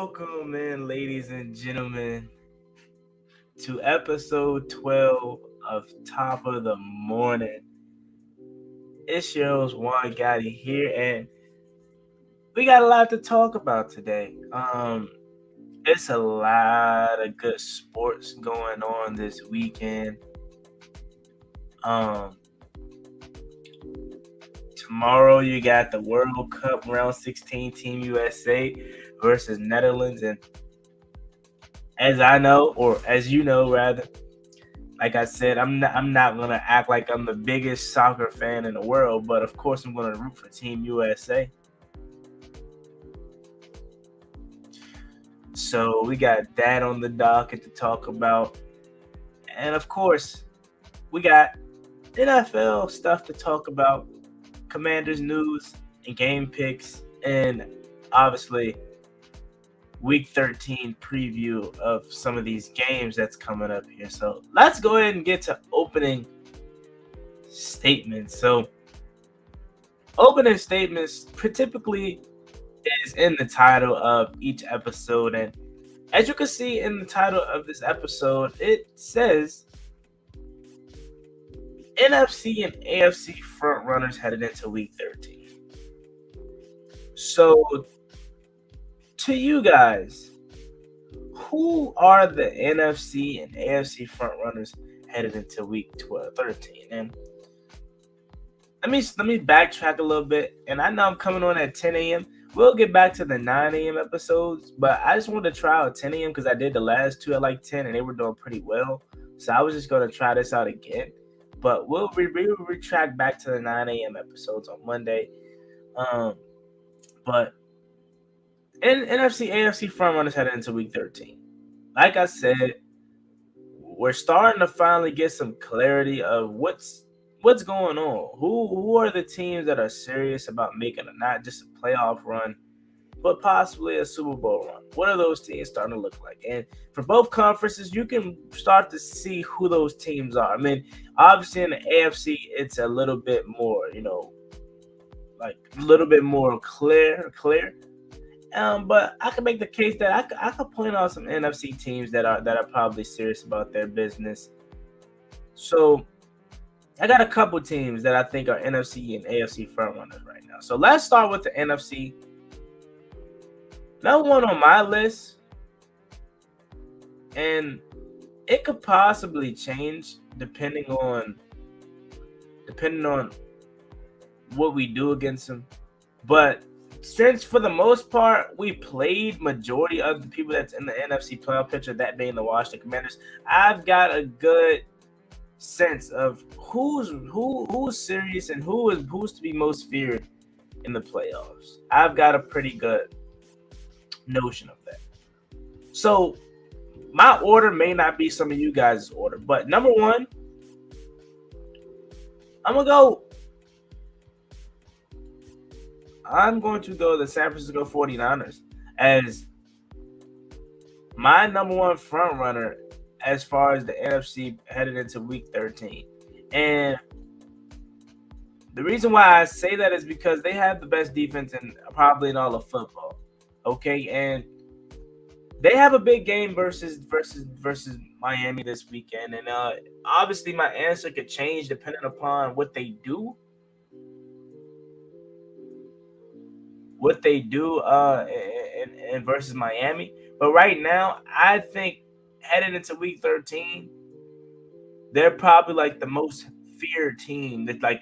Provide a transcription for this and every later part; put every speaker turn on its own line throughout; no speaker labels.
Welcome in, ladies and gentlemen, to episode 12 of Top of the Morning. It's your host, Juan Gotti here, and we got a lot to talk about today. It's a lot of good sports going on this weekend. Um, Tomorrow you got the World Cup Round 16 Team USA versus Netherlands, and as you know, rather. Like I said, I'm not gonna act like I'm the biggest soccer fan in the world, but of course I'm gonna root for Team USA. So we got that on the docket to talk about, and of course we got NFL stuff to talk about, Commanders news and game picks, and obviously Week 13 preview of some of these games that's coming up here. So let's go ahead and get to opening statements. So opening statements typically is in the title of each episode, and as you can see in the title of this episode, it says NFC and AFC front runners headed into Week 13. So to you guys, who are the NFC and AFC front runners headed into Week 13? And let me backtrack a little bit. And I know I'm coming on at 10 a.m. We'll get back to the 9 a.m. episodes, but I just wanted to try out 10 a.m. because I did the last two at like 10 and they were doing pretty well. So I was just going to try this out again. But we'll retract back to the 9 a.m. episodes on Monday. But in NFC, AFC front runners headed into Week 13. Like I said, we're starting to finally get some clarity of what's going on. Who are the teams that are serious about making not just a playoff run, but possibly a Super Bowl run? What are those teams starting to look like? And for both conferences, you can start to see who those teams are. I mean, obviously in the AFC, it's a little bit more, like a little bit more clear. But I can make the case that I could point out some NFC teams that are probably serious about their business. So I got a couple teams that I think are NFC and AFC frontrunners right now. So let's start with the NFC. Number one on my list, and it could possibly change depending on what we do against them. But since for the most part we played majority of the people that's in the NFC playoff picture, that being the Washington Commanders, I've got a good sense of who's serious and who's to be most feared in the playoffs. I've got a pretty good notion of that. So my order may not be some of you guys' order, but number one, I'm going to go the San Francisco 49ers as my number one front runner as far as the NFC headed into Week 13. And the reason why I say that is because they have the best defense probably in all of football. Okay, and they have a big game versus Miami this weekend. And obviously my answer could change depending upon what they do. And versus Miami. But right now, I think headed into Week 13, they're probably like the most feared team. That like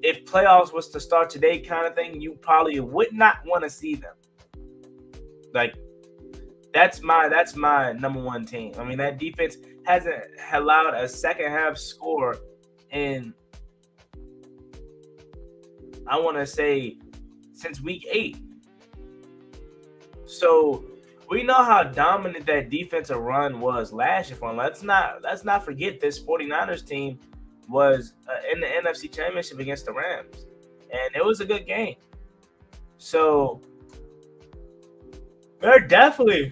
if playoffs was to start today kind of thing, you probably would not want to see them. Like that's my number one team. I mean, that defense hasn't allowed a second half score in, I want to say, since Week 8. So we know how dominant that defensive run was last year for them. Let's not forget this 49ers team was in the NFC Championship against the Rams, and it was a good game. So they're definitely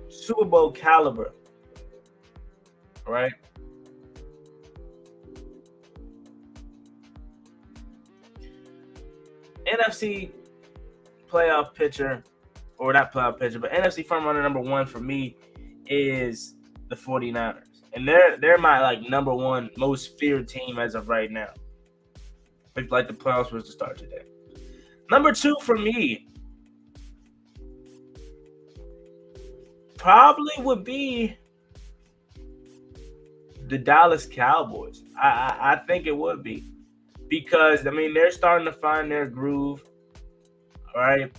Super Bowl caliber, right? NFC playoff pitcher, or not playoff pitcher, but NFC frontrunner number one for me is the 49ers. And they're my like number one most feared team as of right now. If like the playoffs was to start today. Number two for me probably would be the Dallas Cowboys. I think it would be. Because I mean they're starting to find their groove. All right.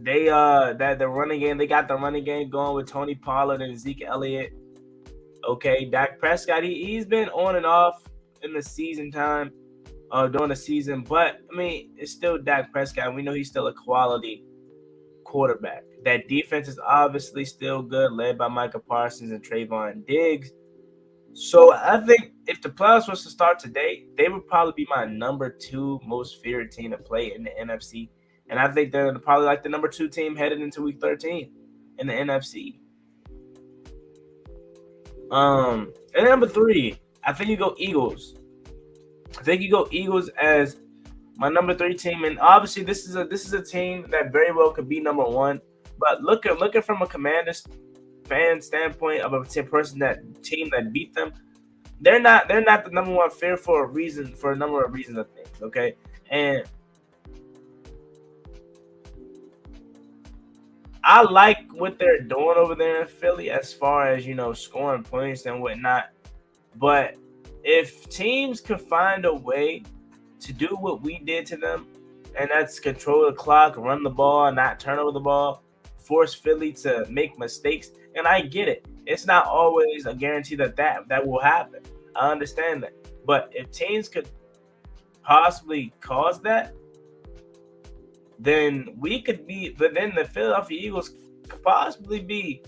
They that the running game, they got the running game going with Tony Pollard and Zeke Elliott. Okay, Dak Prescott, he's been on and off in the season time, during the season, but I mean it's still Dak Prescott. We know he's still a quality quarterback. That defense is obviously still good, led by Micah Parsons and Trayvon Diggs. So I think if the playoffs was to start today, they would probably be my number two most feared team to play in the NFC. And I think they're probably like the number two team headed into week 13 in the NFC. And number three, I think you go Eagles. I think you go Eagles as my number three team. And obviously this is a team that very well could be number one. But looking from a Commanders fan standpoint of a team that beat them, they're not the number one fear for a number of reasons, I think. Okay. And I like what they're doing over there in Philly as far as, scoring points and whatnot. But if teams could find a way to do what we did to them, and that's control the clock, run the ball, not turn over the ball, force Philly to make mistakes, and I get it. It's not always a guarantee that will happen. I understand that. But if teams could possibly cause that, then the Philadelphia Eagles could possibly be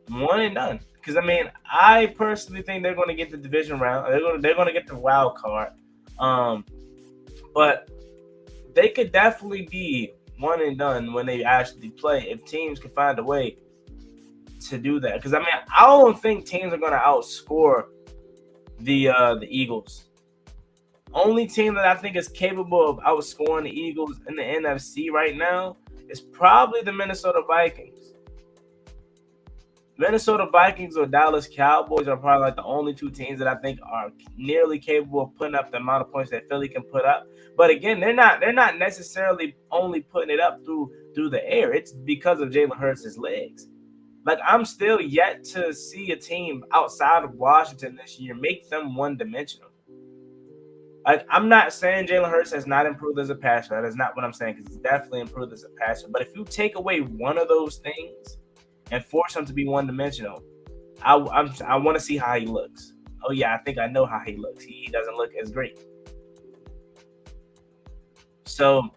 one and done. Because I mean, I personally think they're going to get the division round. They're going to get the wild card. But they could definitely be one and done when they actually play if teams can find a way to do that. Because I mean, I don't think teams are going to outscore the Eagles. Only team that I think is capable of outscoring the Eagles in the NFC right now is probably the Minnesota Vikings. Minnesota Vikings or Dallas Cowboys are probably like the only two teams that I think are nearly capable of putting up the amount of points that Philly can put up. But again, they're not necessarily only putting it up through the air. It's because of Jalen Hurts' legs. Like, I'm still yet to see a team outside of Washington this year make them one-dimensional. Like, I'm not saying Jalen Hurts has not improved as a passer. That is not what I'm saying, because he's definitely improved as a passer. But if you take away one of those things and force him to be one-dimensional, I want to see how he looks. Oh, yeah, I think I know how he looks. He doesn't look as great. So,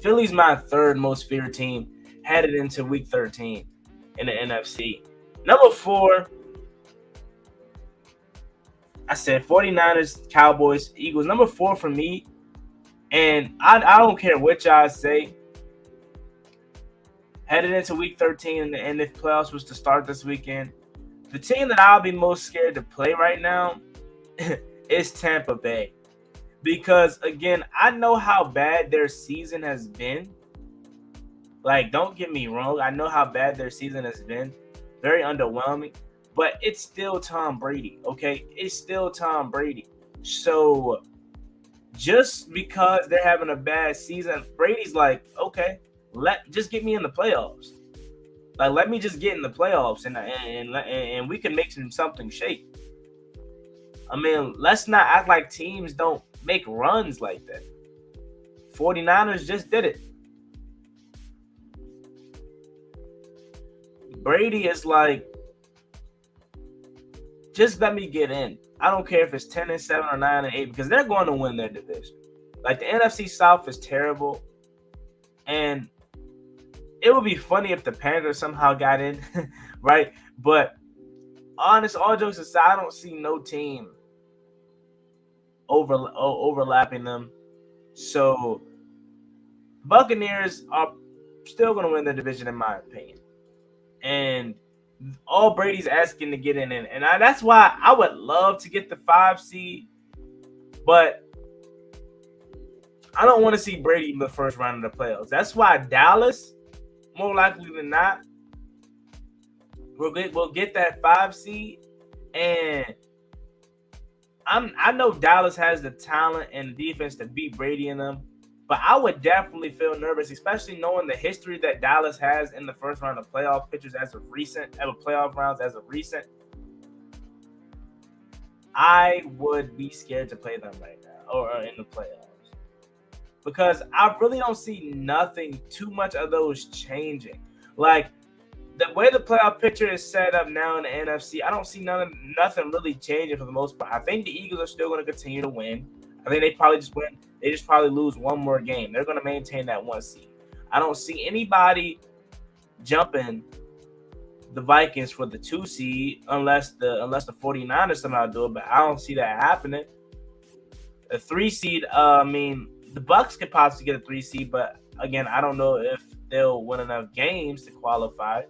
Philly's my third most feared team headed into Week 13 in the NFC. Number 4, I said 49ers, Cowboys, Eagles. Number 4 for me, and I don't care what y'all say, headed into Week 13, and if playoffs was to start this weekend, the team that I'll be most scared to play right now is Tampa Bay. Because, again, I know how bad their season has been. Like, don't get me wrong. I know how bad their season has been. Very underwhelming. But it's still Tom Brady, okay? It's still Tom Brady. So, just because they're having a bad season, Brady's like, okay, just get me in the playoffs. Like, let me just get in the playoffs, and we can make something shake. I mean, let's not act like teams don't make runs like that. 49ers just did it. Brady is like, just let me get in. I don't care if it's 10-7 or 9-8, because they're going to win their division. Like, the NFC South is terrible, and it would be funny if the Panthers somehow got in, right? But all jokes aside, I don't see no team overlapping them. So Buccaneers are still going to win the division, in my opinion. And all Brady's asking to get in. And that's why I would love to get the 5 seed. But I don't want to see Brady in the first round of the playoffs. That's why Dallas, more likely than not, we'll get that 5 seed. And I know Dallas has the talent and defense to beat Brady and them, but I would definitely feel nervous, especially knowing the history that Dallas has in the first round of playoff pictures as of recent, ever playoff rounds as of recent. I would be scared to play them right now or in the playoffs because I really don't see nothing too much of those changing. Like the way the playoff picture is set up now in the NFC, I don't see nothing really changing for the most part. I think the Eagles are still going to continue to win. I think they probably just win. They just probably lose one more game. They're going to maintain that 1 seed. I don't see anybody jumping the Vikings for the 2 seed unless the 49ers somehow do it, but I don't see that happening. A 3 seed, the Bucks could possibly get a 3 seed, but again, I don't know if they'll win enough games to qualify.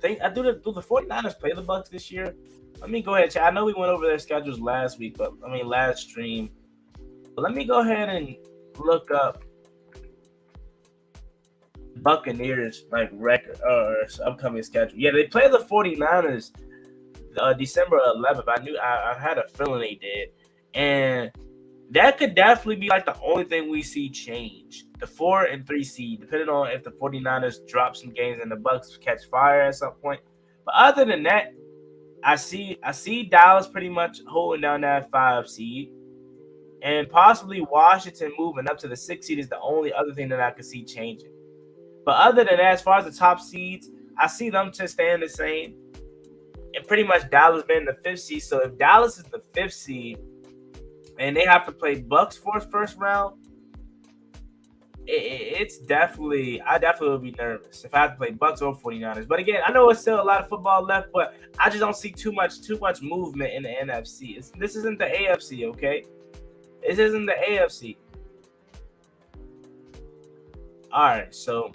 Do the 49ers play the Bucks this year? Let me go ahead, chat. I know we went over their schedules last week, last stream. But let me go ahead and look up Buccaneers record or upcoming schedule. Yeah, they play the 49ers December 11th. I had a feeling they did. And that could definitely be the only thing we see change. The 4 and 3 seed, depending on if the 49ers drop some games and the Bucks catch fire at some point. But other than that, I see Dallas pretty much holding down that 5 seed. And possibly Washington moving up to the 6 seed is the only other thing that I could see changing. But other than that, as far as the top seeds, I see them just staying the same. And pretty much Dallas being the 5th seed. So if Dallas is the 5th seed and they have to play Bucks for first round, I definitely would be nervous if I had to play Bucks or 49ers. But again, I know it's still a lot of football left, but I just don't see too much movement in the NFC. This isn't the AFC, okay? This isn't the AFC. All right, so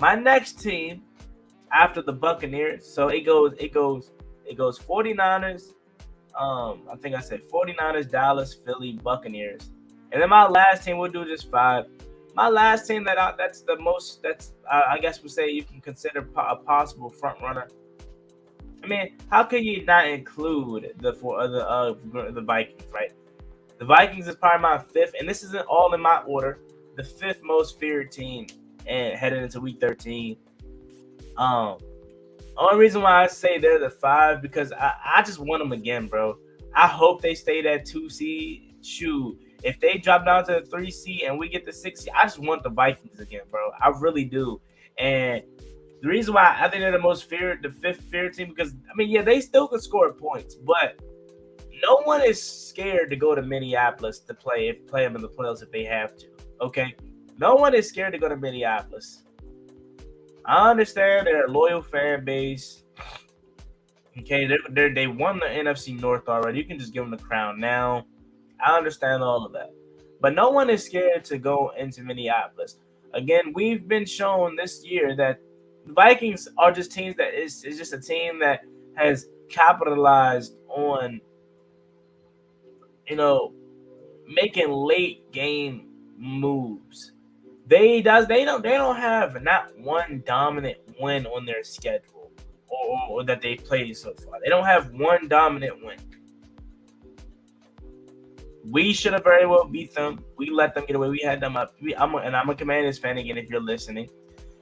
my next team after the Buccaneers, so it goes 49ers. I think I said 49ers, Dallas, Philly, Buccaneers, and then my last team we'll do just 5. My last team that's the most I guess we'll say you can consider a possible front runner. I mean, how can you not include the Vikings, right? The Vikings is probably my 5th, and this isn't all in my order. The 5th most feared team and headed into week 13. Only reason why I say they're the 5 because I just want them again, bro. I hope they stay that 2 seed. Shoot, if they drop down to the 3 seed and we get the 6 seed, I just want the Vikings again, bro. I really do. And the reason why I think they're the most feared, the 5th feared team, because they still can score points, but no one is scared to go to Minneapolis to play them in the playoffs if they have to. Okay, no one is scared to go to Minneapolis. I understand they're a loyal fan base. Okay, they won the NFC North already. You can just give them the crown now. I understand all of that, but no one is scared to go into Minneapolis. Again, we've been shown this year that the Vikings are just teams that is just a team that has capitalized on making late game moves. They don't have not one dominant win on their schedule or that they played so far. They don't have one dominant win. We should have very well beat them. We let them get away. We had them up. I'm a Commanders fan again. If you're listening,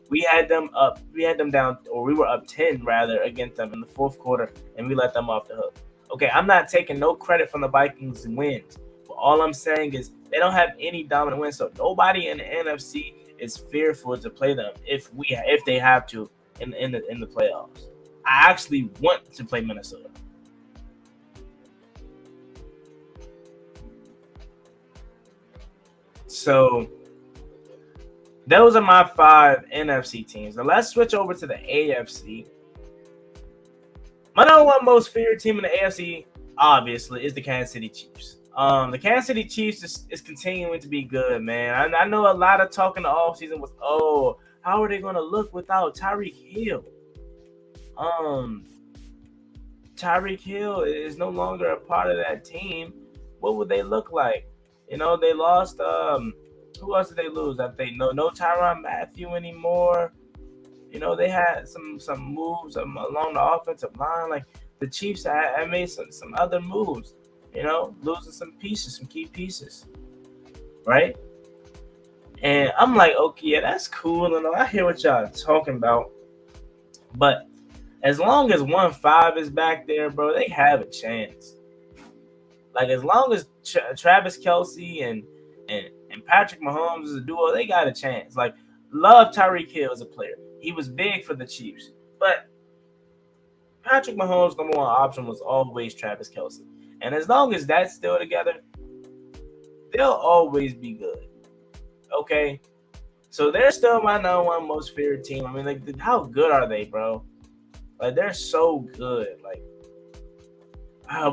we had them up. We had them down, or we were up 10 rather against them in the 4th quarter, and we let them off the hook. Okay, I'm not taking no credit from the Vikings' wins. But all I'm saying is they don't have any dominant wins, so nobody in the NFC is fearful to play them if they have to in the playoffs. I actually want to play Minnesota. So those are my 5 NFC teams. Now let's switch over to the AFC. My number 1 most feared team in the AFC, obviously, is the Kansas City Chiefs. The Kansas City Chiefs is continuing to be good, man. I know a lot of talk in the offseason was, how are they going to look without Tyreek Hill? Tyreek Hill is no longer a part of that team. What would they look like? They lost. Who else did they lose? I think no Tyrann Mathieu anymore. They had some moves along the offensive line. Like the Chiefs had made some other moves. Losing some pieces, some key pieces, right? And I'm like, okay, yeah, that's cool, and I hear what y'all talking about, but as long as 1-5 is back there, bro, they have a chance. Like as long as Travis Kelsey and Patrick Mahomes is a duo, they got a chance. Like love Tyreek Hill as a player. He was big for the Chiefs, but Patrick Mahomes' number one option was always Travis Kelsey. And as long as that's still together, they'll always be good. Okay? So they're still my number one most feared team. I mean, like, how good are they, bro? Like, they're so good. Like,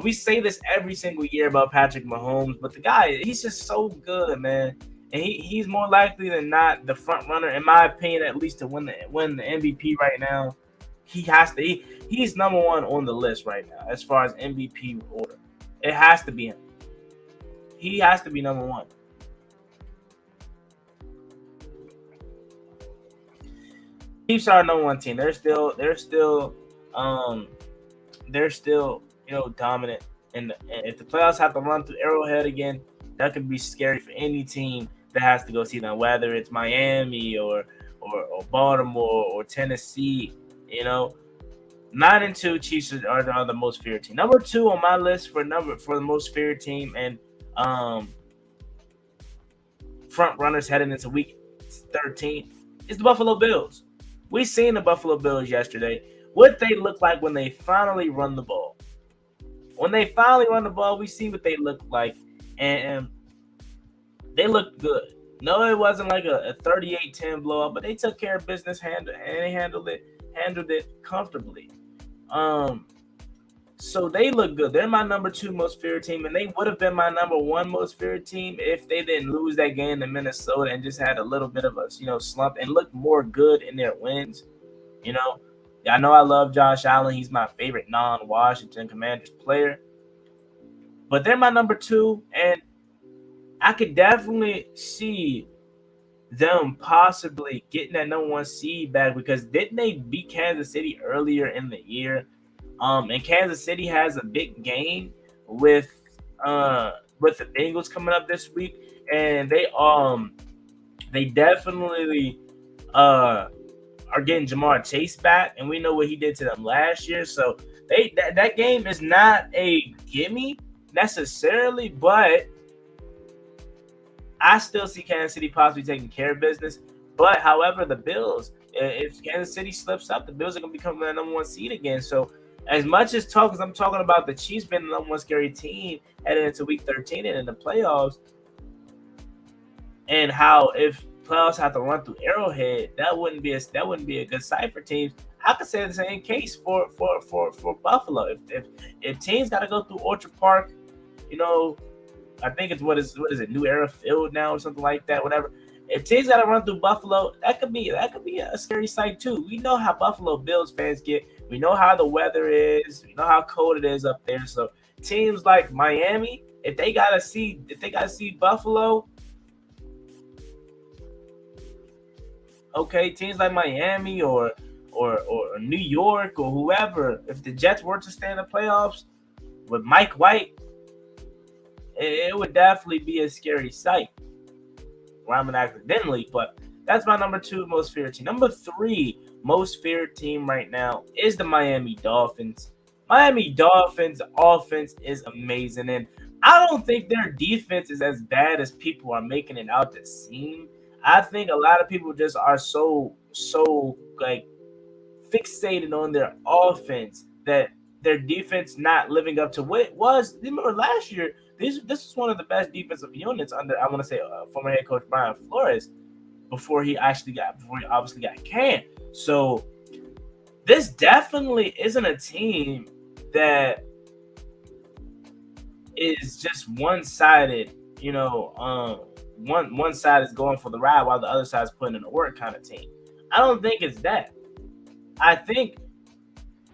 we say this every single year about Patrick Mahomes, but the guy, he's just so good, man. And he's more likely than not the front runner, in my opinion, at least to win the MVP right now. He has to. He's number one on the list right now as far as MVP order. It has to be him. He has to be number one. Chiefs are number one team. They're still dominant. And if the playoffs have to run through Arrowhead again, that could be scary for any team that has to go see them, whether it's Miami or Baltimore or Tennessee. 9-2 Chiefs are the most feared team. Number 2 on my list for the most feared team and front runners heading into week 13 is the Buffalo Bills. We seen the Buffalo Bills yesterday. What they look like when they finally run the ball. When they finally run the ball, we see what they look like, and they look good. No, it wasn't like a 38-10 blowout, but they took care of business, and they handled it comfortably. So they look good. They're my number 2 most feared team, and they would have been my number 1 most feared team if they didn't lose that game to Minnesota and just had a little bit of a slump and looked more good in their wins. I know I love Josh Allen. He's my favorite non-Washington Commanders player. But they're my number 2, and I could definitely see them possibly getting that number 1 seed back, because didn't they beat Kansas City earlier in the year? And Kansas City has a big game with the Bengals coming up this week, and they definitely are getting Jamar Chase back, and we know what he did to them last year. So that game is not a gimme necessarily, but I still see Kansas City possibly taking care of business. But however, the Bills, if Kansas City slips up, the Bills are going to become the number 1 seed again. So as much as I'm talking about the Chiefs being the number 1 scary team heading into week 13 and in the playoffs, and how if playoffs have to run through Arrowhead, that wouldn't be a good sight for teams. I could say the same case for Buffalo. If teams got to go through Orchard Park, I think it's what is it, New Era Field now or something like that, whatever. If teams got to run through Buffalo, that could be a scary sight too. We know how Buffalo Bills fans get. We know how the weather is. We know how cold it is up there. So teams like Miami, if they gotta see Buffalo, okay, teams like Miami or New York or whoever, if the Jets were to stay in the playoffs with Mike White, it would definitely be a scary sight. Rhyming accidentally, but that's my number 2 most feared team. Number 3 most feared team right now is the Miami Dolphins. Miami Dolphins offense is amazing, and I don't think their defense is as bad as people are making it out to seem. I think a lot of people just are so like fixated on their offense that their defense not living up to what it was. Remember last year, this was one of the best defensive units under, I want to say, former head coach Brian Flores before he obviously got canned. So this definitely isn't a team that is just one-sided. One side is going for the ride while the other side is putting in the work kind of team. I don't think it's that. I think,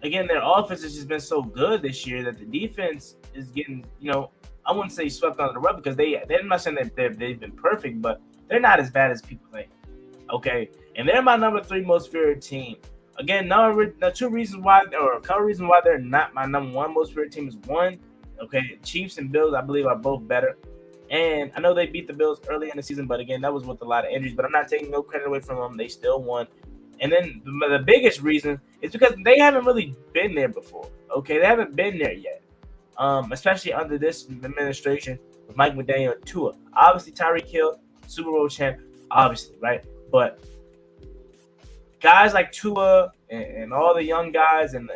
again, their offense has just been so good this year that the defense is getting, I wouldn't say swept under the rug because they're not saying that they've been perfect, but they're not as bad as people think. Okay, and they're my number 3 most feared team. Again, two reasons why, or a couple reasons why they're not my number 1 most feared team is one. Okay, Chiefs and Bills, I believe, are both better. And I know they beat the Bills early in the season, but again, that was with a lot of injuries. But I'm not taking no credit away from them. They still won. And then the biggest reason is because they haven't really been there before. Okay, they haven't been there yet. Especially under this administration with Mike McDaniel and Tua. Obviously, Tyreek Hill, Super Bowl champ, obviously, right? But guys like Tua and all the young guys and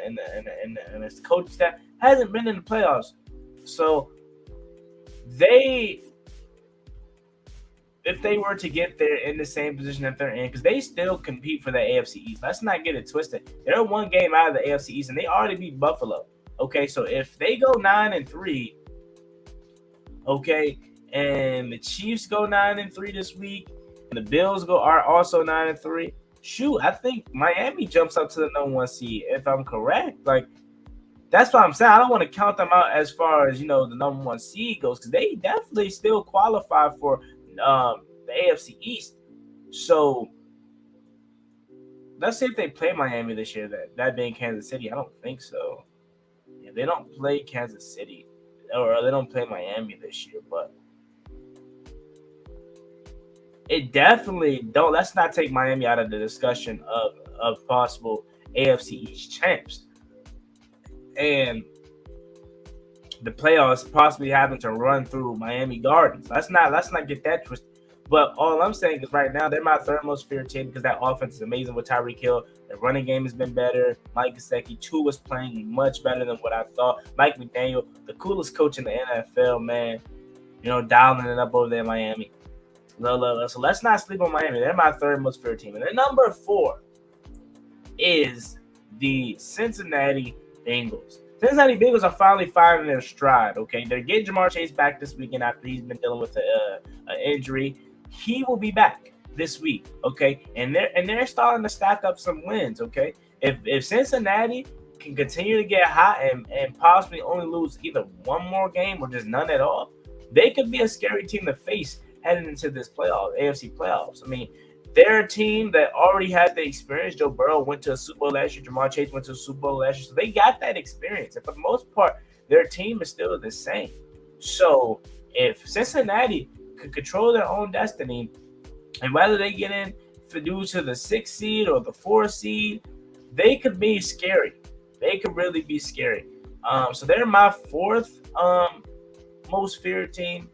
his coaching staff hasn't been in the playoffs. So if they were to get there in the same position that they're in, because they still compete for the AFC East. Let's not get it twisted. They're one game out of the AFC East, and they already beat Buffalo. Okay, so if they go 9-3, okay, and the Chiefs go 9-3 this week, and the Bills are also 9-3, shoot, I think Miami jumps up to the number 1 seed, if I'm correct. Like, that's what I'm saying. I don't want to count them out as far as, the number 1 seed goes, because they definitely still qualify for the AFC East. So let's see if they play Miami this year. That being Kansas City, I don't think so. Yeah, they don't play Kansas City, or they don't play Miami this year. But it definitely don't. Let's not take Miami out of the discussion of possible AFC East champs and the playoffs possibly having to run through Miami Gardens. Let's not get that twisted. But all I'm saying is right now they're my 3rd most feared team because that offense is amazing with Tyreek Hill. The running game has been better. Mike Gesicki, Tua was playing much better than what I thought. Mike McDaniel, the coolest coach in the NFL, man. Dialing it up over there in Miami. So let's not sleep on Miami. They're my 3rd most feared team. And then number 4 is the Cincinnati Bengals. Cincinnati Bengals are finally finding their stride. Okay, they're getting Jamar Chase back this weekend after he's been dealing with an injury. He will be back this week. Okay, and they're starting to stack up some wins. Okay, if Cincinnati can continue to get hot and possibly only lose either one more game or just none at all, they could be a scary team to face heading into this AFC playoffs. I mean, they're a team that already has the experience. Joe Burrow went to a Super Bowl last year. Jamar Chase went to a Super Bowl last year. So they got that experience. And for the most part, their team is still the same. So if Cincinnati could control their own destiny, and whether they get in due to the 6th seed or the 4th seed, they could be scary. They could really be scary. So they're my 4th most feared team.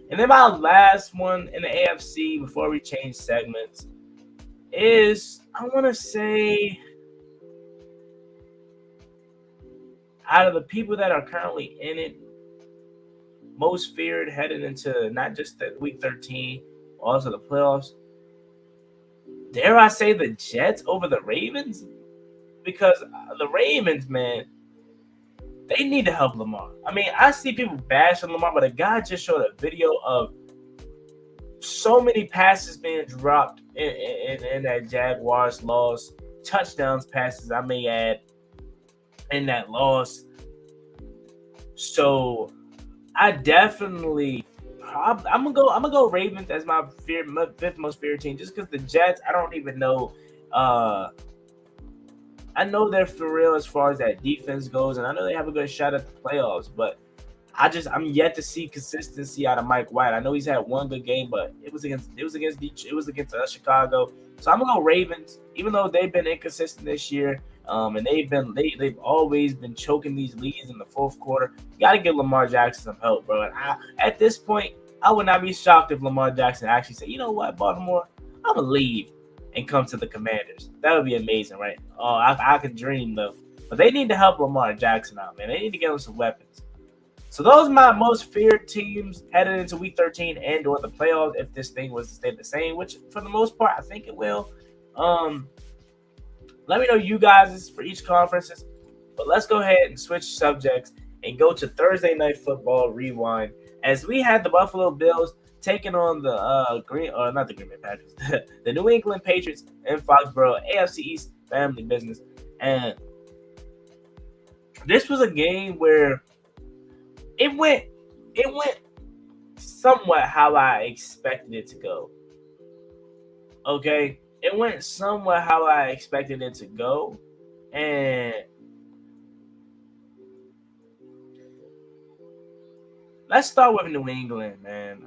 And then my last one in the AFC before we change segments is, I want to say, out of the people that are currently in it, most feared headed into not just the week 13, also the playoffs, dare I say the Jets over the Ravens? Because the Ravens, man, they need to help Lamar. I mean, I see people bashing Lamar, but a guy just showed a video of so many passes being dropped in that Jaguars loss, touchdowns passes, I may add, in that loss. So I definitely, I'm gonna go Ravens as my 5th most feared team, just because the Jets, I don't even know. I know they're for real as far as that defense goes, and I know they have a good shot at the playoffs, but I'm yet to see consistency out of Mike White. I know he's had one good game, but it was against Chicago. So I'm gonna go Ravens, even though they've been inconsistent this year, and they've always been choking these leads in the 4th quarter. You got to give Lamar Jackson some help, bro. And at this point, I would not be shocked if Lamar Jackson actually said, "You know what, Baltimore, I'm gonna leave and come to the Commanders." That would be amazing, right? Oh, I could dream, though. But they need to help Lamar Jackson out, man. They need to give him some weapons. So those are my most feared teams headed into Week 13 and or the playoffs if this thing was to stay the same, which for the most part, I think it will. Let me know you guys for each conferences. But let's go ahead and switch subjects and go to Thursday Night Football Rewind. As we had the Buffalo Bills taking on the the New England Patriots in Foxborough, AFC East family business. And this was a game where it went it went somewhat how I expected it to go. Okay, it went somewhat how I expected it to go, and let's start with New England, man.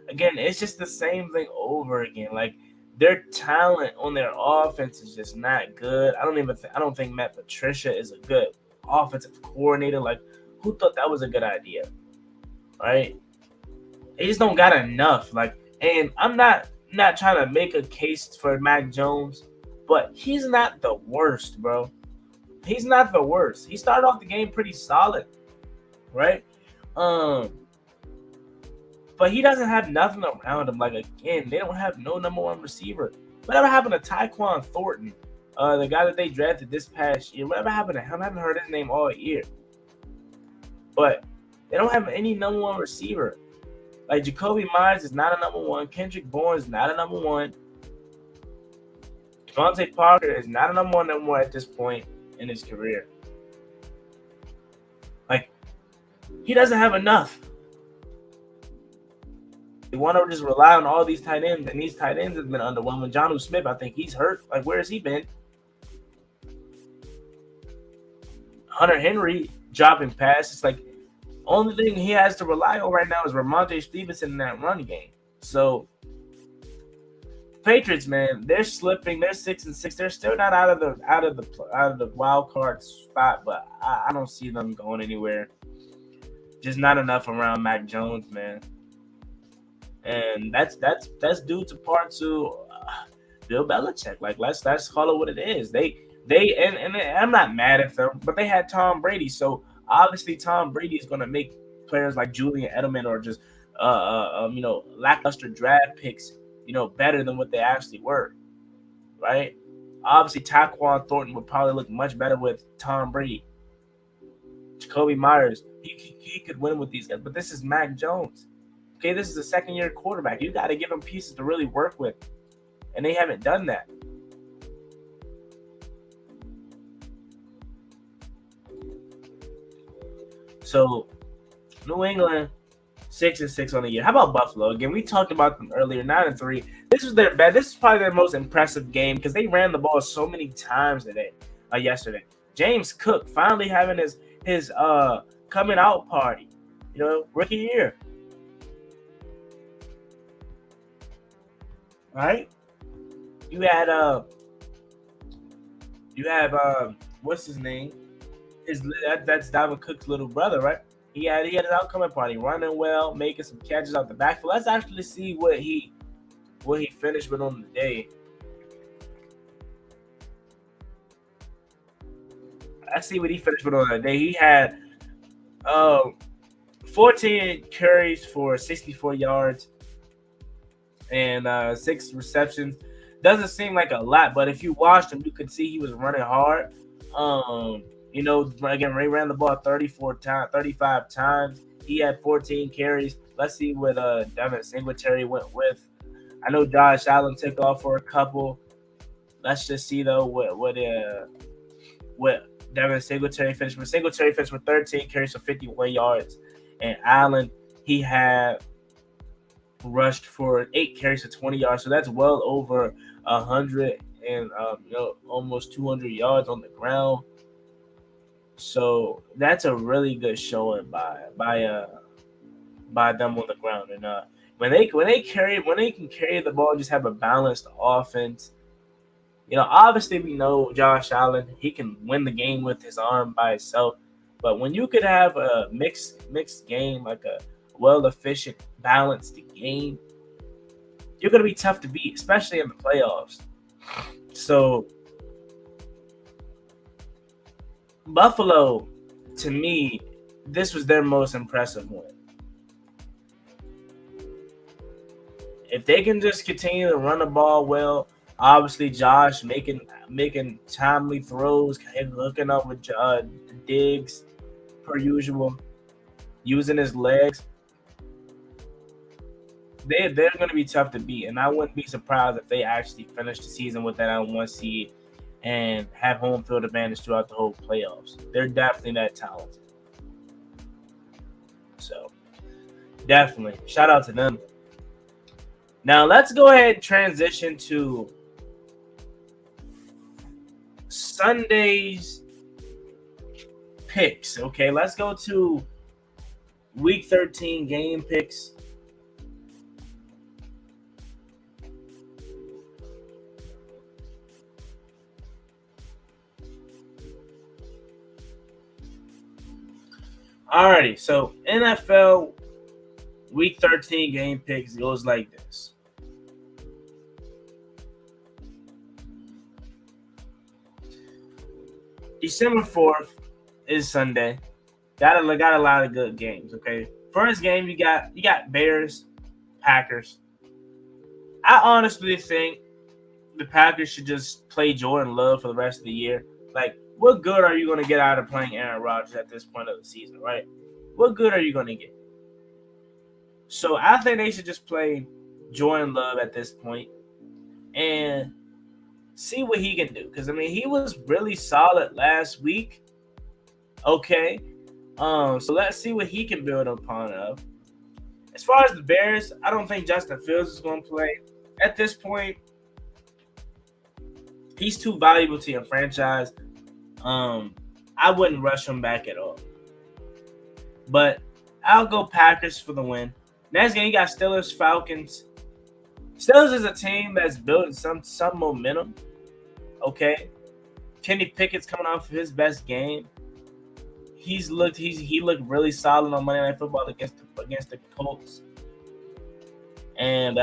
Again, it's just the same thing over again. Like their talent on their offense is just not good. I don't think Matt Patricia is a good offensive coordinator. Like who thought that was a good idea, right? They just don't got enough. Like, and I'm not trying to make a case for Mac Jones, but he's not the worst, bro. He's not the worst. He started off the game pretty solid, right? Um, but he doesn't have nothing around him. Like again, they don't have no number one receiver. Whatever happened to Tyquan Thornton, the guy that they drafted this past year? Whatever happened to him? I haven't heard his name all year. But they don't have any number one receiver. Like Jacoby Myers is not a number one. Kendrick Bourne is not a number one. Devontae Parker is not a number one anymore at this point in his career. Like he doesn't have enough. They want to just rely on all these tight ends, and these tight ends have been underwhelming. Jonnu Smith, I think he's hurt. Like, where has he been? Hunter Henry dropping passes. Like, only thing he has to rely on right now is Ramondre Stevenson in that run game. So, Patriots, man, they're slipping. They're 6-6. They're still not out of the wild card spot, but I don't see them going anywhere. Just not enough around Mac Jones, man. And that's due to part to Bill Belichick. Like let's call it what it is. They and I'm not mad at them, but they had Tom Brady, so obviously Tom Brady is going to make players like Julian Edelman or just lackluster draft picks better than what they actually were, right? Obviously Tyquan Thornton would probably look much better with Tom Brady. Jacoby Myers, he could win with these guys, but this is Mac Jones. Okay, this is a second-year quarterback. You got to give him pieces to really work with, and they haven't done that. So, New England 6-6 on the year. How about Buffalo? Again, we talked about them earlier. 9-3. This was their best. This is probably their most impressive game because they ran the ball so many times yesterday. James Cook finally having his coming out party. Rookie year. Right? You have what's his name? That's Dalvin Cook's little brother, right? He had his outcoming party, running well, making some catches out the backfield. Let's actually see what he finished with on the day. Let's see what he finished with on the day. He had 14 carries for 64 yards and 6 receptions. Doesn't seem like a lot, but if you watched him, you could see he was running hard. Again, Ray ran the ball 35 times. He had 14 carries. Let's see what Devin Singletary went with. I know Josh Allen took off for a couple. Let's just see though what Devin Singletary finished with. Singletary finished with 13 carries for 51 yards, and Allen he had rushed for 8 carries for 20 yards. So that's well over 100 and almost 200 yards on the ground. So that's a really good showing by them on the ground. And when they can carry the ball and just have a balanced offense, obviously we know Josh Allen, he can win the game with his arm by itself. But when you could have a mixed game, like a well-efficient, balanced game, you're going to be tough to beat, especially in the playoffs. So Buffalo, to me, this was their most impressive win. If they can just continue to run the ball well, obviously Josh making timely throws, hooking up with Diggs per usual, using his legs, they're going to be tough to beat. And I wouldn't be surprised if they actually finish the season with that #1 seed and have home field advantage throughout the whole playoffs. They're definitely that talented. Definitely. Shout out to them. Now let's go ahead and transition to Sunday's picks. Okay, let's go to Week 13 game picks. Alrighty, so NFL Week 13 game picks goes like this. December 4th is Sunday. Got a lot of good games. Okay, first game you got Bears, Packers. I honestly think the Packers should just play Jordan Love for the rest of the year. Like, what good are you going to get out of playing Aaron Rodgers at this point of the season, right? What good are you going to get? So I think they should just play Jordan Love at this point and see what he can do. Because, I mean, he was really solid last week. Okay. So let's see what he can build upon of. As far as the Bears, I don't think Justin Fields is going to play. At this point, he's too valuable to your franchise. I wouldn't rush him back at all. But I'll go Packers for the win. Next game, you got Steelers, Falcons. Steelers is a team that's building some momentum. Okay. Kenny Pickett's coming off of his best game. He looked really solid on Monday Night Football against the Colts. And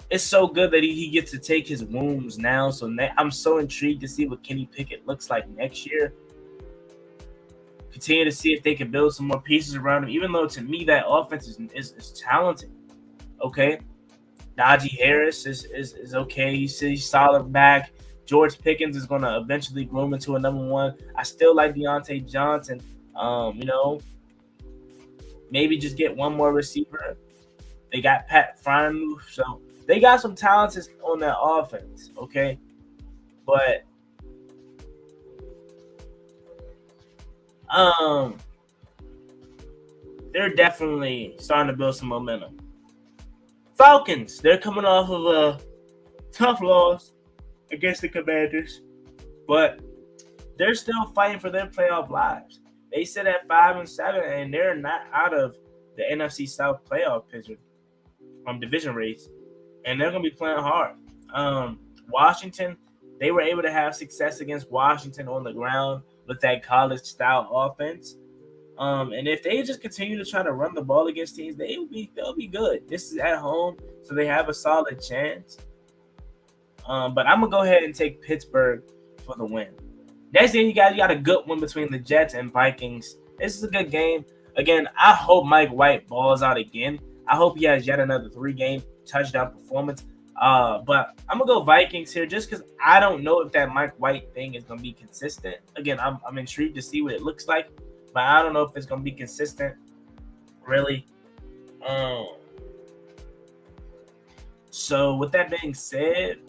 it's so good that he gets to take his wounds now. So I'm so intrigued to see what Kenny Pickett looks like next year. Continue to see if they can build some more pieces around him, even though to me that offense is talented. Okay. Najee Harris is okay. He's solid back. George Pickens is going to eventually groom into a number one. I still like Deontay Johnson. Maybe just get one more receiver. They got Pat Freiermuth, so they got some talents on that offense, okay? But they're definitely starting to build some momentum. Falcons, they're coming off of a tough loss against the Commanders, but they're still fighting for their playoff lives. They sit at 5-7, and they're not out of the NFC South playoff picture division race, and they're going to be playing hard. Washington, they were able to have success against Washington on the ground with that college-style offense. And if they just continue to try to run the ball against teams, they'll be good. This is at home, so they have a solid chance. But I'm going to go ahead and take Pittsburgh for the win. Next game, you got a good one between the Jets and Vikings. This is a good game. Again, I hope Mike White balls out again. I hope he has yet another 3-game touchdown performance. But I'm going to go Vikings here just because I don't know if that Mike White thing is going to be consistent. Again, I'm intrigued to see what it looks like, but I don't know if it's going to be consistent, really. So with that being said,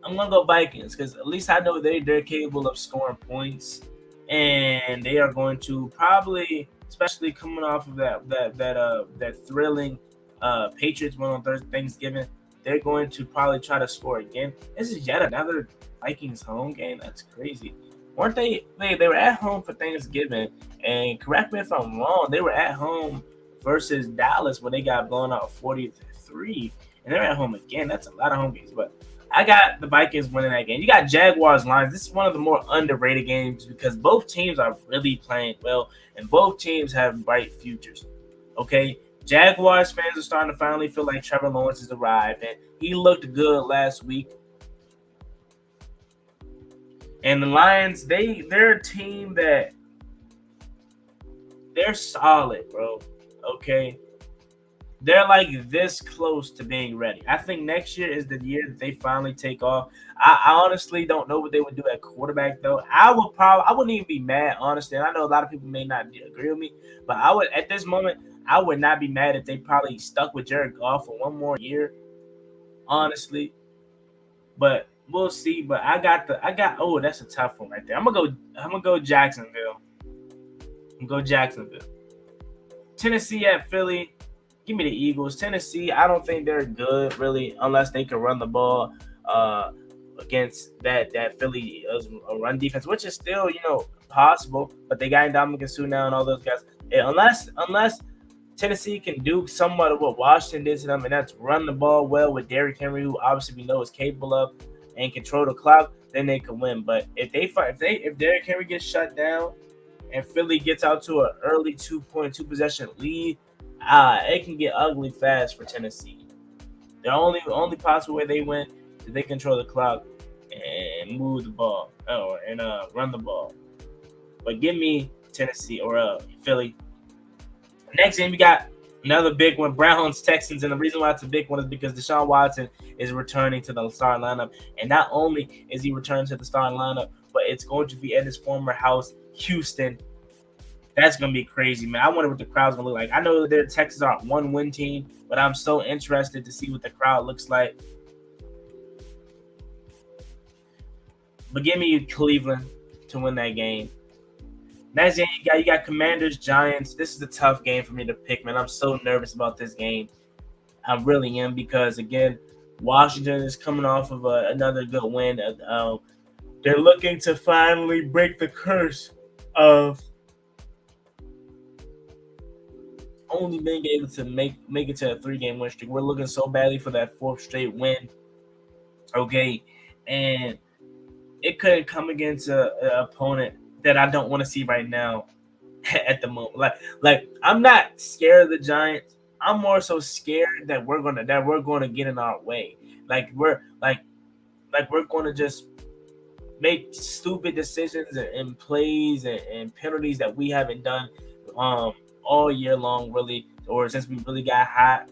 I'm going to go Vikings because at least I know they're capable of scoring points, and they are going to probably, especially coming off of that thrilling Patriots win on Thanksgiving, they're going to probably try to score again. This is yet another Vikings home game. That's crazy. Weren't they were at home for Thanksgiving, and correct me if I'm wrong, they were at home versus Dallas when they got blown out 40-3, and they're at home again. That's a lot of home games, but I got the Vikings winning that game. You got Jaguars Lions. This is one of the more underrated games because both teams are really playing well, and both teams have bright futures. Okay, Jaguars fans are starting to finally feel like Trevor Lawrence has arrived, and he looked good last week. And the Lions, they're a team that they're solid, bro. Okay. They're like this close to being ready. I think next year is the year that they finally take off. I honestly don't know what they would do at quarterback, though. I wouldn't even be mad, honestly. And I know a lot of people may not agree with me, but at this moment, I would not be mad if they probably stuck with Jared Goff for one more year, honestly. But we'll see. But oh, that's a tough one right there. I'm gonna go Jacksonville. I'm gonna go Jacksonville. Tennessee at Philly. Give me the Eagles. Tennessee, I don't think they're good really unless they can run the ball against that Philly run defense, which is still possible. But they got Dominican Sue now and all those guys. Unless Tennessee can do somewhat of what Washington did to them, and that's run the ball well with Derrick Henry, who obviously we know is capable of, and control the clock, then they can win. But if Derrick Henry gets shut down and Philly gets out to an early 2.2 possession lead, it can get ugly fast for Tennessee. The only possible way they win is they control the clock and move the ball, and run the ball. But give me Tennessee or Philly. Next game, we got another big one, Browns, Texans. And the reason why it's a big one is because Deshaun Watson is returning to the starting lineup. And not only is he returning to the starting lineup, but it's going to be at his former house, Houston. That's going to be crazy, man. I wonder what the crowd's going to look like. I know the Texans are a one-win team, but I'm so interested to see what the crowd looks like. But give me Cleveland to win that game. Next game, you got Commanders, Giants. This is a tough game for me to pick, man. I'm so nervous about this game. I really am because, again, Washington is coming off of another good win. They're looking to finally break the curse of only being able to make it to a 3-game win streak. We're looking so badly for that 4th straight win. Okay, and it couldn't come against an opponent that I don't want to see right now at the moment. Like I'm not scared of the Giants. I'm more so scared that we're gonna get in our way. We're gonna just make stupid decisions and plays and penalties that we haven't done all year long, really, or since we really got hot.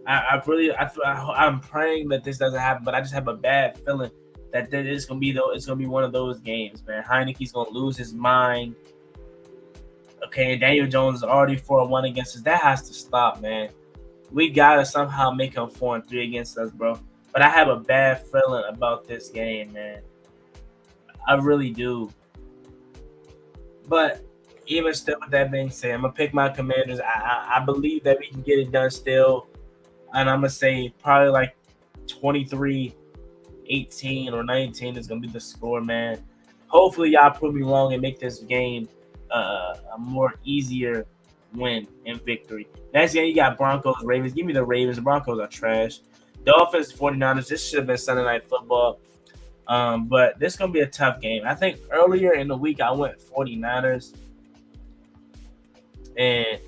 I'm praying that this doesn't happen, but I just have a bad feeling that it's gonna be one of those games, man. Heineke's gonna lose his mind. Okay, and Daniel Jones is already 4-1 against us. That has to stop, man. We gotta somehow make him 4-3 against us, bro. But I have a bad feeling about this game, man. I really do. But even still, with that being said, I'm gonna pick my Commanders. I believe that we can get it done still, and I'm gonna say probably like 23-18 or 19 is gonna be the score, man. Hopefully, y'all prove me wrong and make this game a more easier win and victory. Next game, you got Broncos, Ravens. Give me the Ravens. The Broncos are trash. Dolphins, 49ers. This should have been Sunday Night Football. But this is going to be a tough game. I think earlier in the week, I went 49ers. And,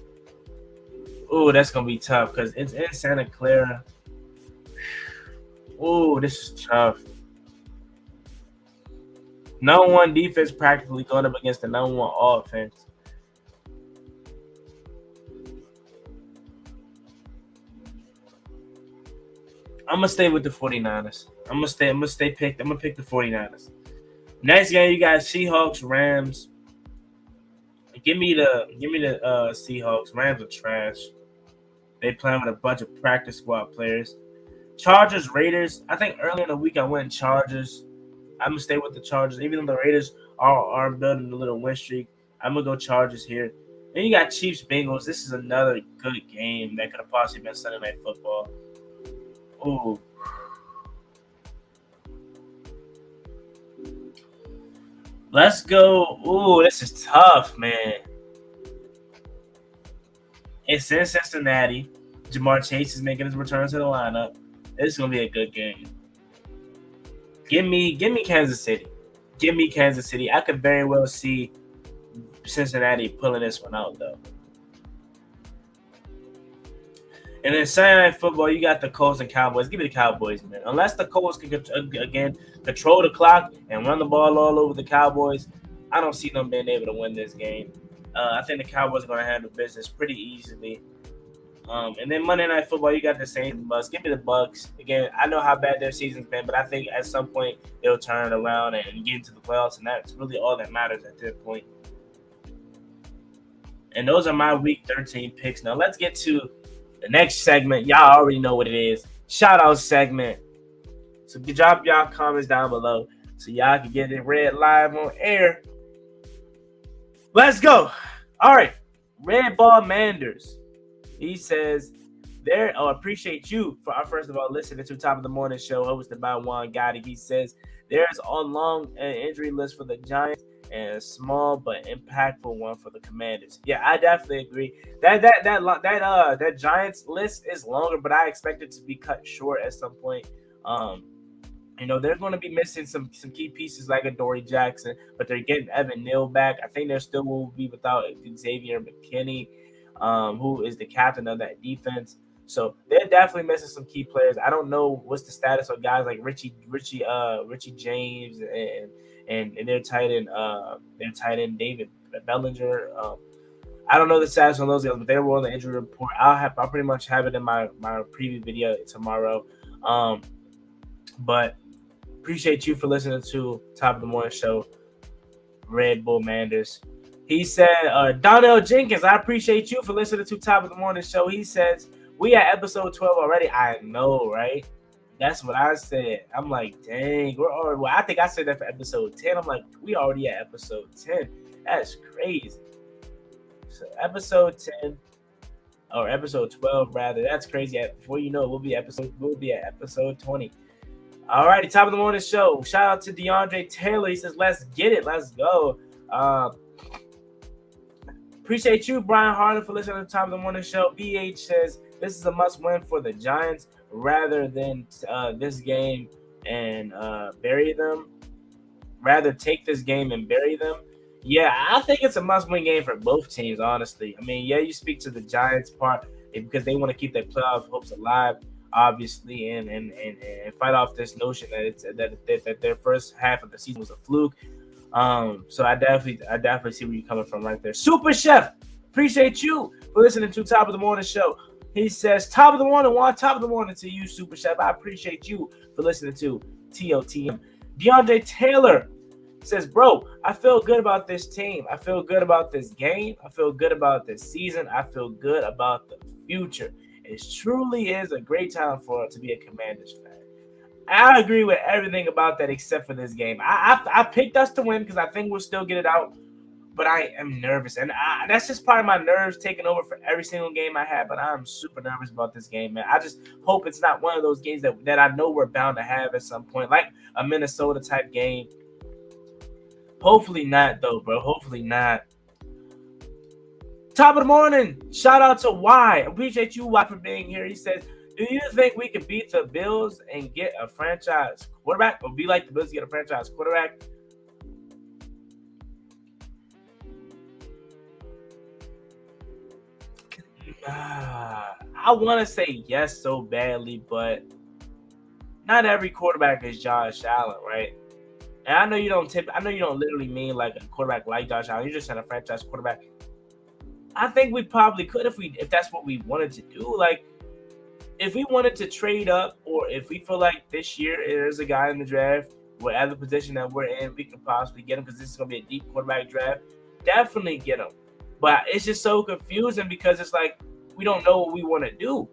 that's going to be tough because it's in Santa Clara. This is tough. Number 1 defense practically going up against the number 1 offense. I'm gonna stay with the 49ers. I'm gonna pick the 49ers. Next game, you got Seahawks, Rams. Give me the Seahawks. Rams are trash. They playing with a bunch of practice squad players. Chargers, Raiders. I think earlier in the week I went Chargers. I'm gonna stay with the Chargers, even though the Raiders are building a little win streak. I'm gonna go Chargers here. Then you got Chiefs, Bengals. This is another good game that could have possibly been Sunday Night Football. Ooh. Let's go. Ooh, this is tough, man. It's in Cincinnati. Jamar Chase is making his return to the lineup. This is gonna be a good game. Give me Kansas City. Give me Kansas City. I could very well see Cincinnati pulling this one out, though. And then Sunday Night Football, you got the Colts and Cowboys. Give me the Cowboys, man. Unless the Colts can, again, control the clock and run the ball all over the Cowboys, I don't see them being able to win this game. I think the Cowboys are going to handle business pretty easily. And then Monday Night Football, you got the Saints and Bucks. Give me the Bucks. Again, I know how bad their season's been, but I think at some point they'll turn it around and get into the playoffs, and that's really all that matters at this point. And those are my Week 13 picks. Now let's get to the next segment. Y'all already know what it is. Shout out segment. So drop y'all comments down below so y'all can get it read live on air. Let's go. All right. Red Ball Manders. He says, there, appreciate you for first of all listening to Top of the Morning Show hosted by Juan Gotti. He says there's a long injury list for the Giants and a small but impactful one for the Commanders. Yeah, I definitely agree. That Giants list is longer, but I expect it to be cut short at some point. They're going to be missing some key pieces like a Dory Jackson, but they're getting Evan Neal back. I think they still will be without Xavier McKinney, who is the captain of that defense. So they're definitely missing some key players. I don't know what's the status of guys like Richie James and their tight end David Bellinger. I don't know the status on those guys, but they were on the injury report. I'll pretty much have it in my preview video tomorrow. But appreciate you for listening to Top of the Morning Show, Red Bull Manders. He said, Donnell Jenkins, I appreciate you for listening to Top of the Morning Show. He says, we at episode 12 already. I know, right? That's what I said. I'm like, dang, we're already. Well, I think I said that for episode 10. I'm like, we already at episode 10. That's crazy. So episode 10 or episode 12 rather. That's crazy. Before you know it, we'll be at episode 20. All righty, Top of the Morning Show. Shout out to DeAndre Taylor. He says, let's get it. Let's go. Appreciate you, Brian Harlan, for listening to Top of the Morning Show. BH says, this is a must-win for the Giants rather than this game and bury them. Rather take this game and bury them. Yeah, I think it's a must-win game for both teams, honestly. I mean, yeah, you speak to the Giants part because they want to keep their playoff hopes alive, obviously, and fight off this notion that their first half of the season was a fluke. So I definitely see where you're coming from right there. Super Chef, appreciate you for listening to Top of the Morning Show. He says, top of the morning, Juan, top of the morning to you, Super Chef. I appreciate you for listening to TOTM. DeAndre Taylor says, bro, I feel good about this team. I feel good about this game. I feel good about this season. I feel good about the future. It truly is a great time for to be a Commanders fan. I agree with everything about that except for this game. I picked us to win because I think we'll still get it out. But I am nervous, and that's just part of my nerves taking over for every single game I have. But I'm super nervous about this game, man. I just hope it's not one of those games that I know we're bound to have at some point, like a Minnesota type game. Hopefully not, though, bro. Hopefully not. Top of the morning. Shout out to Y. Appreciate you, Y, for being here. He says, do you think we could beat the Bills and get a franchise quarterback, or be like the Bills to get a franchise quarterback? I want to say yes so badly, but not every quarterback is Josh Allen, right? And I know you don't literally mean like a quarterback like Josh Allen. You're just saying a franchise quarterback. I think we probably could if that's what we wanted to do. Like, if we wanted to trade up, or if we feel like this year there's a guy in the draft, whatever position that we're in, we can possibly get him because this is going to be a deep quarterback draft. Definitely get him. But it's just so confusing because it's like we don't know what we want to do.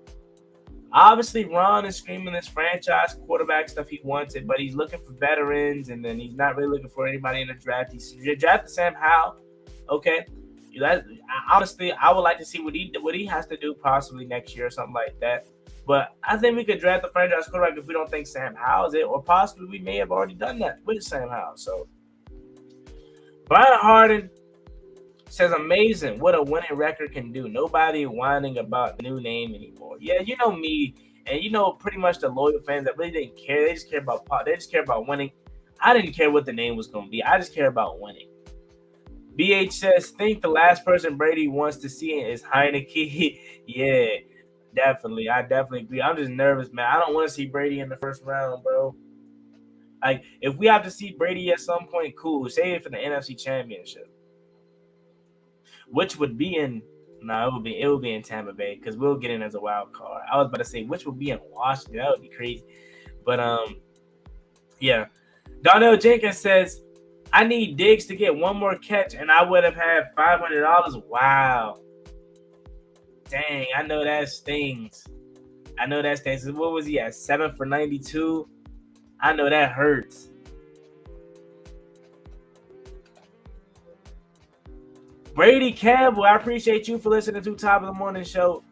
Obviously, Ron is screaming this franchise quarterback stuff he wanted, but he's looking for veterans, and then he's not really looking for anybody in the draft. He's drafted Sam Howell. Okay. Honestly, I would like to see what he has to do possibly next year or something like that. But I think we could draft the franchise quarterback if we don't think Sam Howell is it, or possibly we may have already done that with Sam Howell. So, Brian Harden says, amazing what a winning record can do. Nobody whining about the new name anymore. Yeah, you know me, and you know pretty much the loyal fans that really didn't care. They just care about winning. I didn't care what the name was going to be. I just care about winning. BH says, think the last person Brady wants to see is Heineke. Yeah, definitely. I definitely agree. I'm just nervous, man. I don't want to see Brady in the first round, bro. Like, if we have to see Brady at some point, cool. Save it for the NFC Championship. Which would be in it would be in Tampa Bay because we'll get in as a wild card. I was about to say which would be in Washington. That would be crazy. But yeah. Donnell Jenkins says, I need Diggs to get one more catch and I would have had $500. Wow. Dang, I know that stings. What was he at? 7 for 92? I know that hurts. Brady Campbell, I appreciate you for listening to Top of the Morning Show.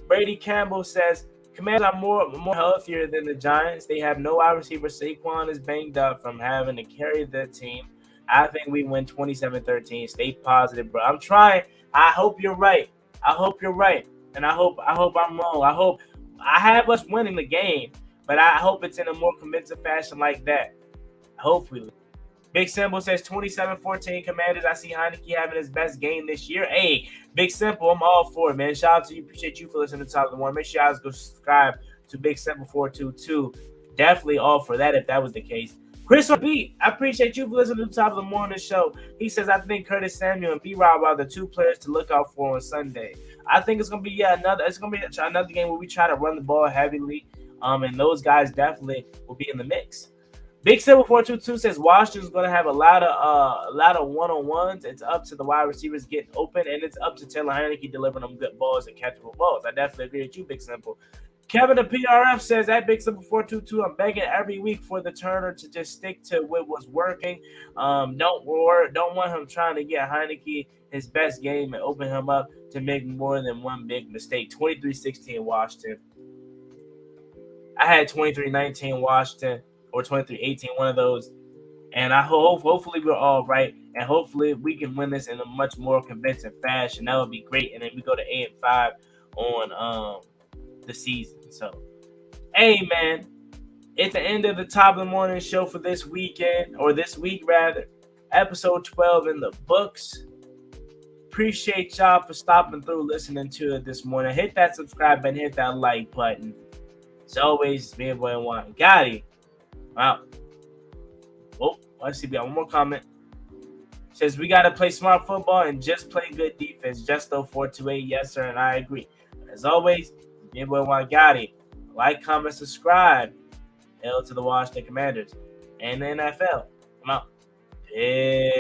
Brady Campbell says, Commanders are more healthier than the Giants. They have no wide receiver. Saquon is banged up from having to carry the team. I think we win 27-13. Stay positive, bro. I'm trying. I hope you're right. I hope you're right. And I hope I'm wrong. I hope I have us winning the game, but I hope it's in a more convincing fashion like that. Hopefully. Big Simple says 27-14 Commanders. I see Heineke having his best game this year. Hey, Big Simple, I'm all for it, man. Shout out to you. Appreciate you for listening to Top of the Morning. Make sure you guys go subscribe to Big Simple 422. Definitely all for that if that was the case. Chris on Beat, I appreciate you for listening to Top of the Morning Show. He says, I think Curtis Samuel and B-Rob are the two players to look out for on Sunday. I think it's gonna be another game where we try to run the ball heavily. And those guys definitely will be in the mix. Big 7422 says Washington's going to have a lot of one-on-ones. It's up to the wide receivers getting open, and it's up to Taylor Heineke delivering them good balls and catchable balls. I definitely agree with you, Big Simple. Kevin the PRF says at Big Simple 422, I'm begging every week for the Turner to just stick to what was working. Don't want him trying to get Heineke his best game and open him up to make more than one big mistake. 23-16 Washington. I had 23-19 Washington. Or 23-18, one of those. And I hopefully we're all right. And hopefully we can win this in a much more convincing fashion. That would be great. And then we go to 8-5 on the season. So, hey, man. At the end of the Top of the Morning Show for this weekend, or this week rather, episode 12 in the books. Appreciate y'all for stopping through, listening to it this morning. Hit that subscribe button, hit that like button. As always, it's me and Boy One. Got it. Wow. Oh, let's see. We got one more comment. Says we got to play smart football and just play good defense. Just though 428. Yes, sir. And I agree. As always, me and Boy One got it. Like, comment, subscribe. Hail to the Washington Commanders and the NFL. I'm out. Peace.